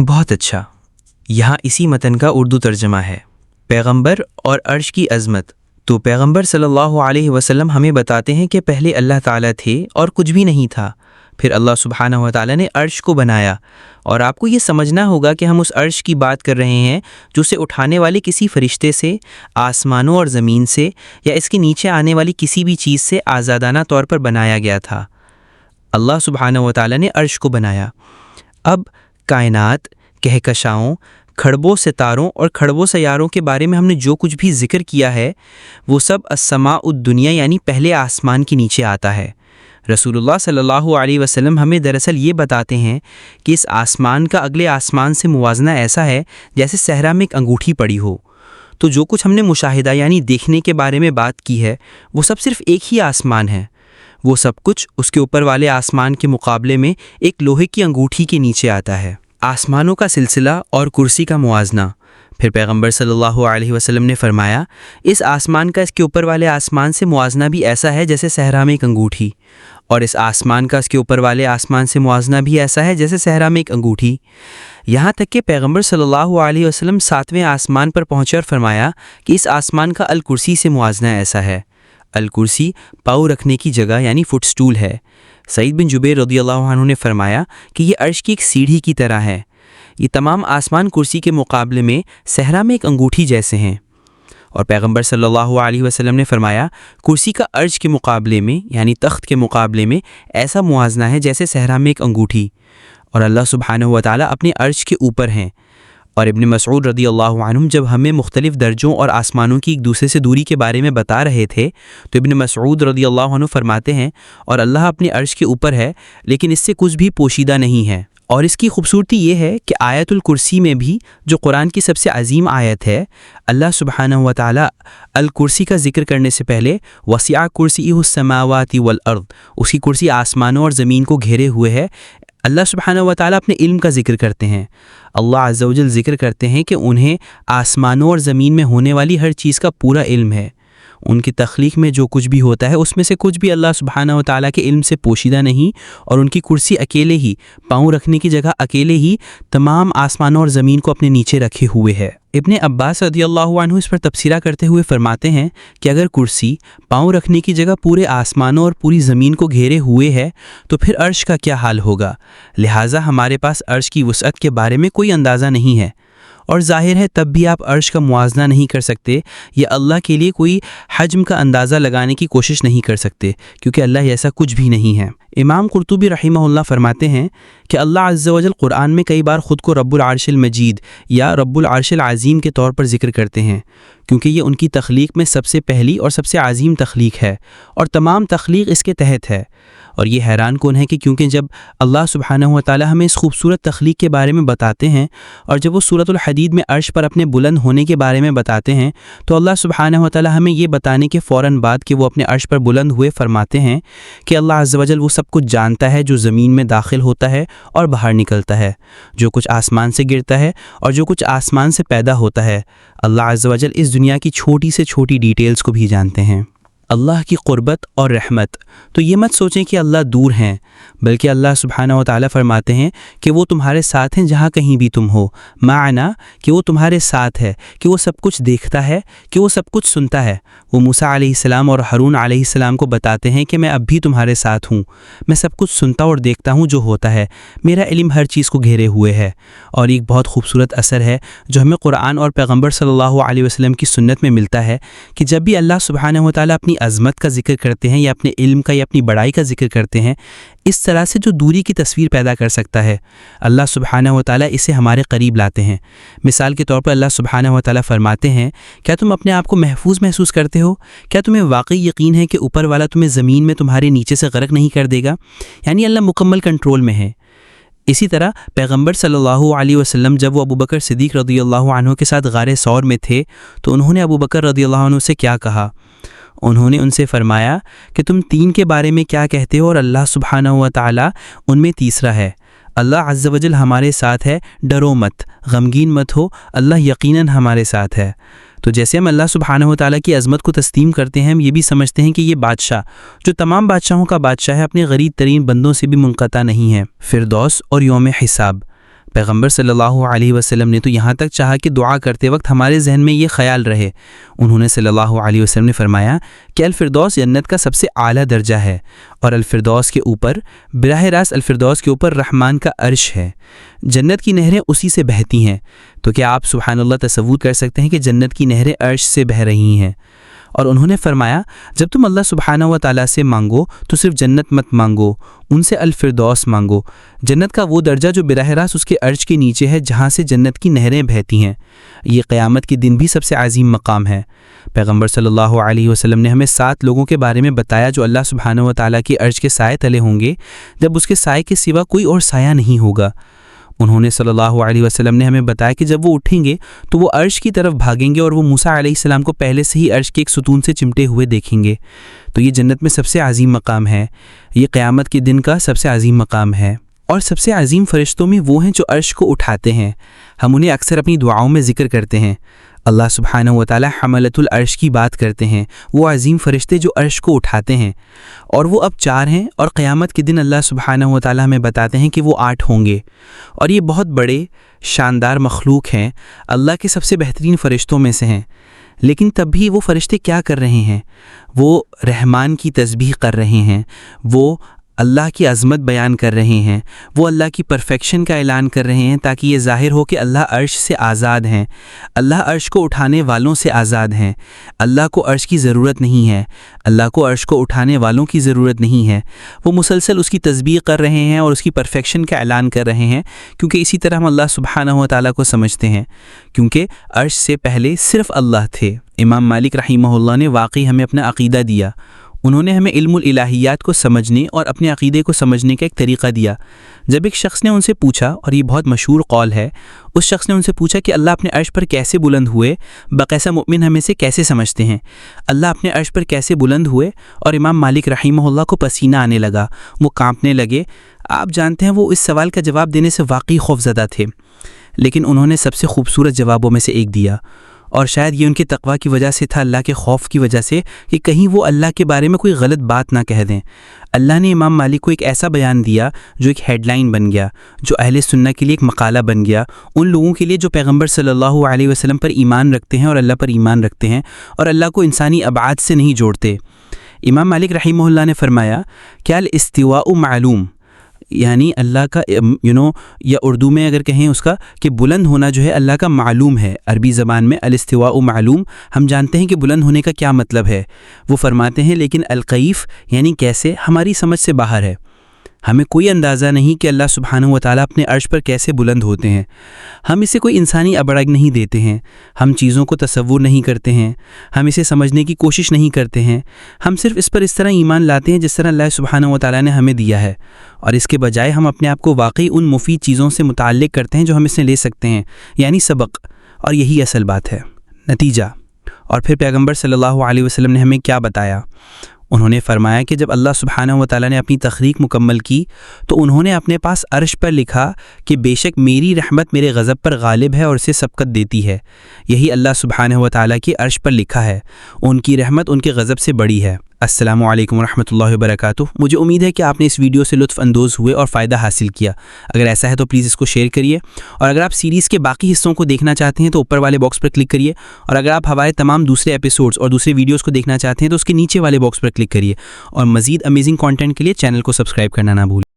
بہت اچھا۔ یہاں اسی متن کا اردو ترجمہ ہے، پیغمبر اور عرش کی عظمت۔ تو پیغمبر صلی اللہ علیہ وسلم ہمیں بتاتے ہیں کہ پہلے اللہ تعالیٰ تھے اور کچھ بھی نہیں تھا، پھر اللہ سبحانہ و تعالیٰ نے عرش کو بنایا، اور آپ کو یہ سمجھنا ہوگا کہ ہم اس عرش کی بات کر رہے ہیں جو اسے اٹھانے والے کسی فرشتے سے، آسمانوں اور زمین سے، یا اس کے نیچے آنے والی کسی بھی چیز سے آزادانہ طور پر بنایا گیا تھا۔ اللہ سبحانہ و تعالیٰ نے عرش کو بنایا۔ اب کائنات، کہکشاؤں، کھڑبوں ستاروں اور کھڑبوں سیاروں کے بارے میں ہم نے جو کچھ بھی ذکر کیا ہے وہ سب السماء الدنیا یعنی پہلے آسمان کے نیچے آتا ہے۔ رسول اللہ صلی اللہ علیہ وسلم ہمیں دراصل یہ بتاتے ہیں کہ اس آسمان کا اگلے آسمان سے موازنہ ایسا ہے جیسے صحرا میں ایک انگوٹھی پڑی ہو۔ تو جو کچھ ہم نے مشاہدہ یعنی دیکھنے کے بارے میں بات کی ہے وہ سب صرف ایک ہی آسمان ہے، وہ سب کچھ اس کے اوپر والے آسمان کے مقابلے میں ایک لوہے کی انگوٹھی کے نیچے آتا ہے۔ آسمانوں کا سلسلہ اور کرسی کا موازنہ۔ پھر پیغمبر صلی اللہ علیہ وسلم نے فرمایا، اس آسمان کا اس کے اوپر والے آسمان سے موازنہ بھی ایسا ہے جیسے صحرا میں ایک انگوٹھی، اور اس آسمان کا اس کے اوپر والے آسمان سے موازنہ بھی ایسا ہے جیسے صحرا میں ایک انگوٹھی۔ یہاں تک کہ پیغمبر صلی اللہ علیہ وسلم 7ویں آسمان پر پہنچے اور فرمایا کہ اس آسمان کا الکرسی سے موازنہ ایسا ہے۔ الکرسی پاؤں رکھنے کی جگہ یعنی فٹ سٹول ہے۔ سعید بن جبیر رضی اللہ عنہ نے فرمایا کہ یہ عرش کی ایک سیڑھی کی طرح ہے۔ یہ تمام آسمان کرسی کے مقابلے میں صحرا میں ایک انگوٹھی جیسے ہیں۔ اور پیغمبر صلی اللہ علیہ وسلم نے فرمایا، کرسی کا عرش کے مقابلے میں یعنی تخت کے مقابلے میں ایسا موازنہ ہے جیسے صحرا میں ایک انگوٹھی، اور اللہ سبحانہ و تعالیٰ اپنے عرش کے اوپر ہیں۔ اور ابن مسعود رضی اللہ عنہ جب ہمیں مختلف درجوں اور آسمانوں کی ایک دوسرے سے دوری کے بارے میں بتا رہے تھے تو ابن مسعود رضی اللہ عنہ فرماتے ہیں، اور اللہ اپنے عرش کے اوپر ہے لیکن اس سے کچھ بھی پوشیدہ نہیں ہے۔ اور اس کی خوبصورتی یہ ہے کہ آیت الکرسی میں بھی جو قرآن کی سب سے عظیم آیت ہے، اللہ سبحانہ و تعالیٰ الکرسی کا ذکر کرنے سے پہلے وسع کرسیہ السماوات والارض، اس کی کرسی آسمانوں اور زمین کو گھیرے ہوئے ہے۔ اللہ سبحانہ و تعالیٰ اپنے علم کا ذکر کرتے ہیں، اللہ عز و جل ذکر کرتے ہیں کہ انہیں آسمانوں اور زمین میں ہونے والی ہر چیز کا پورا علم ہے۔ ان کی تخلیق میں جو کچھ بھی ہوتا ہے اس میں سے کچھ بھی اللہ سبحانہ و تعالیٰ کے علم سے پوشیدہ نہیں، اور ان کی کرسی اکیلے ہی، پاؤں رکھنے کی جگہ اکیلے ہی تمام آسمانوں اور زمین کو اپنے نیچے رکھے ہوئے ہے۔ ابن عباس رضی اللہ عنہ اس پر تبصرہ کرتے ہوئے فرماتے ہیں کہ اگر کرسی پاؤں رکھنے کی جگہ پورے آسمانوں اور پوری زمین کو گھیرے ہوئے ہے تو پھر عرش کا کیا حال ہوگا؟ لہٰذا ہمارے پاس عرش کی وسعت کے بارے میں کوئی اندازہ نہیں ہے، اور ظاہر ہے تب بھی آپ عرش کا موازنہ نہیں کر سکتے یا اللہ کے لیے کوئی حجم کا اندازہ لگانے کی کوشش نہیں کر سکتے، کیونکہ اللہ ایسا کچھ بھی نہیں ہے۔ امام قرطبی رحمہ اللہ فرماتے ہیں کہ اللہ عز و جل قرآن میں کئی بار خود کو رب العرش المجید یا رب العرش العظیم کے طور پر ذکر کرتے ہیں، کیونکہ یہ ان کی تخلیق میں سب سے پہلی اور سب سے عظیم تخلیق ہے، اور تمام تخلیق اس کے تحت ہے۔ اور یہ حیران کن ہے کہ کیونکہ جب اللہ سبحانہ و تعالیٰ ہمیں اس خوبصورت تخلیق کے بارے میں بتاتے ہیں، اور جب وہ سورۃ الحدید میں عرش پر اپنے بلند ہونے کے بارے میں بتاتے ہیں، تو اللہ سبحانہ و تعالیٰ ہمیں یہ بتانے کے فوراً بعد کہ وہ اپنے عرش پر بلند ہوئے فرماتے ہیں کہ اللہ عز و جل وہ سب کچھ جانتا ہے جو زمین میں داخل ہوتا ہے اور باہر نکلتا ہے، جو کچھ آسمان سے گرتا ہے اور جو کچھ آسمان سے پیدا ہوتا ہے۔ اللہ عز و جل اس دنیا کی چھوٹی سے چھوٹی ڈیٹیلز کو بھی جانتے ہیں۔ اللہ کی قربت اور رحمت، تو یہ مت سوچیں کہ اللہ دور ہیں، بلکہ اللہ سبحانہ و تعالیٰ فرماتے ہیں کہ وہ تمہارے ساتھ ہیں جہاں کہیں بھی تم ہو، معنی کہ وہ تمہارے ساتھ ہے، کہ وہ سب کچھ دیکھتا ہے، کہ وہ سب کچھ سنتا ہے۔ وہ موسیٰ علیہ السلام اور ہارون علیہ السلام کو بتاتے ہیں کہ میں اب بھی تمہارے ساتھ ہوں، میں سب کچھ سنتا اور دیکھتا ہوں جو ہوتا ہے، میرا علم ہر چیز کو گھیرے ہوئے ہے۔ اور ایک بہت خوبصورت اثر ہے جو ہمیں قرآن اور پیغمبر صلی اللہ علیہ وسلم کی سنت میں ملتا ہے کہ جب بھی اللہ سبحانہ و تعالیٰ اپنی عظمت کا ذکر کرتے ہیں یا اپنے علم کا یا اپنی بڑائی کا ذکر کرتے ہیں، اس طرح سے جو دوری کی تصویر پیدا کر سکتا ہے اللہ سبحانہ و تعالیٰ اسے ہمارے قریب لاتے ہیں۔ مثال کے طور پر اللہ سبحانہ و تعالیٰ فرماتے ہیں، کیا تم اپنے آپ کو محفوظ محسوس کرتے ہو؟ کیا تمہیں واقعی یقین ہے کہ اوپر والا تمہیں زمین میں تمہارے نیچے سے غرق نہیں کر دے گا؟ یعنی اللہ مکمل کنٹرول میں ہے۔ اسی طرح پیغمبر صلی اللہ علیہ وسلم جب وہ ابوبکر صدیق رضی اللہ عنہ کے ساتھ غار ثور میں تھے تو انہوں نے ابوبکر رضی اللہ عنہ سے کیا کہا؟ انہوں نے ان سے فرمایا کہ تم تین کے بارے میں کیا کہتے ہو اور اللہ سبحانہ و تعالیٰ ان میں تیسرا ہے۔ اللہ عز و جل ہمارے ساتھ ہے، ڈرو مت، غمگین مت ہو، اللہ یقیناً ہمارے ساتھ ہے۔ تو جیسے ہم اللہ سبحانہ و تعالیٰ کی عظمت کو تسلیم کرتے ہیں، ہم یہ بھی سمجھتے ہیں کہ یہ بادشاہ جو تمام بادشاہوں کا بادشاہ ہے، اپنے غریب ترین بندوں سے بھی منقطع نہیں ہے۔ فردوس اور یوم حساب، پیغمبر صلی اللہ علیہ وسلم نے تو یہاں تک چاہا کہ دعا کرتے وقت ہمارے ذہن میں یہ خیال رہے۔ انہوں نے صلی اللہ علیہ وسلم نے فرمایا کہ الفردوس جنت کا سب سے اعلیٰ درجہ ہے، اور الفردوس کے اوپر براہ راست الفردوس کے اوپر رحمان کا عرش ہے، جنت کی نہریں اسی سے بہتی ہیں۔ تو کیا آپ سبحان اللہ تصور کر سکتے ہیں کہ جنت کی نہریں عرش سے بہہ رہی ہیں؟ اور انہوں نے فرمایا جب تم اللہ سبحانہ و تعالیٰ سے مانگو تو صرف جنت مت مانگو، ان سے الفردوس مانگو، جنت کا وہ درجہ جو براہ راست اس کے عرش کے نیچے ہے، جہاں سے جنت کی نہریں بہتی ہیں۔ یہ قیامت کے دن بھی سب سے عظیم مقام ہے۔ پیغمبر صلی اللہ علیہ وسلم نے ہمیں 7 لوگوں کے بارے میں بتایا جو اللہ سبحانہ و تعالیٰ کے عرش کے سائے تلے ہوں گے، جب اس کے سائے کے سوا کوئی اور سایہ نہیں ہوگا۔ انہوں نے صلی اللہ علیہ وسلم نے ہمیں بتایا کہ جب وہ اٹھیں گے تو وہ عرش کی طرف بھاگیں گے اور وہ موسیٰ علیہ السلام کو پہلے سے ہی عرش کے ایک ستون سے چمٹے ہوئے دیکھیں گے۔ تو یہ جنت میں سب سے عظیم مقام ہے، یہ قیامت کے دن کا سب سے عظیم مقام ہے۔ اور سب سے عظیم فرشتوں میں وہ ہیں جو عرش کو اٹھاتے ہیں، ہم انہیں اکثر اپنی دعاؤں میں ذکر کرتے ہیں۔ اللہ سبحانہ و تعالی حملۃ العرش کی بات کرتے ہیں، وہ عظیم فرشتے جو عرش کو اٹھاتے ہیں، اور وہ اب 4 ہیں، اور قیامت کے دن اللہ سبحانہ و تعالی ہمیں بتاتے ہیں کہ وہ 8 ہوں گے۔ اور یہ بہت بڑے شاندار مخلوق ہیں، اللہ کے سب سے بہترین فرشتوں میں سے ہیں، لیکن تب بھی وہ فرشتے کیا کر رہے ہیں؟ وہ رحمان کی تسبیح کر رہے ہیں، وہ اللہ کی عظمت بیان کر رہے ہیں، وہ اللہ کی پرفیکشن کا اعلان کر رہے ہیں تاکہ یہ ظاہر ہو کہ اللہ عرش سے آزاد ہیں، اللہ عرش کو اٹھانے والوں سے آزاد ہیں، اللہ کو عرش کی ضرورت نہیں ہے، اللہ کو عرش کو اٹھانے والوں کی ضرورت نہیں ہے۔ وہ مسلسل اس کی تسبیح کر رہے ہیں اور اس کی پرفیکشن کا اعلان کر رہے ہیں، کیونکہ اسی طرح ہم اللہ سبحانہ و تعالیٰ کو سمجھتے ہیں، کیونکہ عرش سے پہلے صرف اللہ تھے۔ امام مالک رحمہ اللہ نے واقعی ہمیں اپنا عقیدہ دیا، انہوں نے ہمیں علم الالہیات کو سمجھنے اور اپنے عقیدے کو سمجھنے کا ایک طریقہ دیا۔ جب ایک شخص نے ان سے پوچھا، اور یہ بہت مشہور قول ہے، اس شخص نے ان سے پوچھا کہ اللہ اپنے عرش پر کیسے بلند ہوئے، باقیسہ مؤمن ہمیں سے کیسے سمجھتے ہیں، اللہ اپنے عرش پر کیسے بلند ہوئے؟ اور امام مالک رحمہ اللہ کو پسینہ آنے لگا، وہ کانپنے لگے۔ آپ جانتے ہیں وہ اس سوال کا جواب دینے سے واقعی خوفزدہ تھے، لیکن انہوں نے سب سے خوبصورت جوابوں میں سے ایک دیا، اور شاید یہ ان کے تقویٰ کی وجہ سے تھا، اللہ کے خوف کی وجہ سے کہ کہیں وہ اللہ کے بارے میں کوئی غلط بات نہ کہہ دیں۔ اللہ نے امام مالک کو ایک ایسا بیان دیا جو ایک ہیڈ لائن بن گیا، جو اہل سنہ کے لیے ایک مقالہ بن گیا، ان لوگوں کے لیے جو پیغمبر صلی اللہ علیہ وسلم پر ایمان رکھتے ہیں اور اللہ پر ایمان رکھتے ہیں اور اللہ کو انسانی ابعاد سے نہیں جوڑتے۔ امام مالک رحمہ اللہ نے فرمایا کہ الاستواء معلوم، یعنی اللہ کا یا اردو میں اگر کہیں اس کا کہ بلند ہونا جو ہے اللہ کا معلوم ہے۔ عربی زبان میں الاستواء معلوم، ہم جانتے ہیں کہ بلند ہونے کا کیا مطلب ہے۔ وہ فرماتے ہیں لیکن الکیف یعنی کیسے، ہماری سمجھ سے باہر ہے، ہمیں کوئی اندازہ نہیں کہ اللہ سبحانہ و تعالیٰ اپنے عرش پر کیسے بلند ہوتے ہیں، ہم اسے کوئی انسانی ابڑگ نہیں دیتے ہیں، ہم چیزوں کو تصور نہیں کرتے ہیں، ہم اسے سمجھنے کی کوشش نہیں کرتے ہیں، ہم صرف اس پر اس طرح ایمان لاتے ہیں جس طرح اللہ سبحانہ و تعالیٰ نے ہمیں دیا ہے، اور اس کے بجائے ہم اپنے آپ کو واقعی ان مفید چیزوں سے متعلق کرتے ہیں جو ہم اس سے لے سکتے ہیں، یعنی سبق، اور یہی اصل بات ہے، نتیجہ۔ اور پھر پیغمبر صلی اللہ علیہ وسلم نے ہمیں کیا بتایا؟ انہوں نے فرمایا کہ جب اللہ سبحانہ و تعالیٰ نے اپنی تخلیق مکمل کی تو انہوں نے اپنے پاس عرش پر لکھا کہ بے شک میری رحمت میرے غضب پر غالب ہے اور اسے سبقت دیتی ہے۔ یہی اللہ سبحانہ و تعالیٰ کی عرش پر لکھا ہے، ان کی رحمت ان کے غضب سے بڑی ہے۔ السلام علیکم ورحمۃ اللہ وبرکاتہ۔ مجھے امید ہے کہ آپ نے اس ویڈیو سے لطف اندوز ہوئے اور فائدہ حاصل کیا۔ اگر ایسا ہے تو پلیز اس کو شیئر کریے، اور اگر آپ سیریز کے باقی حصوں کو دیکھنا چاہتے ہیں تو اوپر والے باکس پر کلک کریے، اور اگر آپ ہمارے تمام دوسرے ایپیسوڈز اور دوسرے ویڈیوز کو دیکھنا چاہتے ہیں تو اس کے نیچے والے باکس پر کلک کریے، اور مزید امیزنگ کانٹینٹ کے لیے چینل کو سبسکرائب کرنا نہ بھولیں۔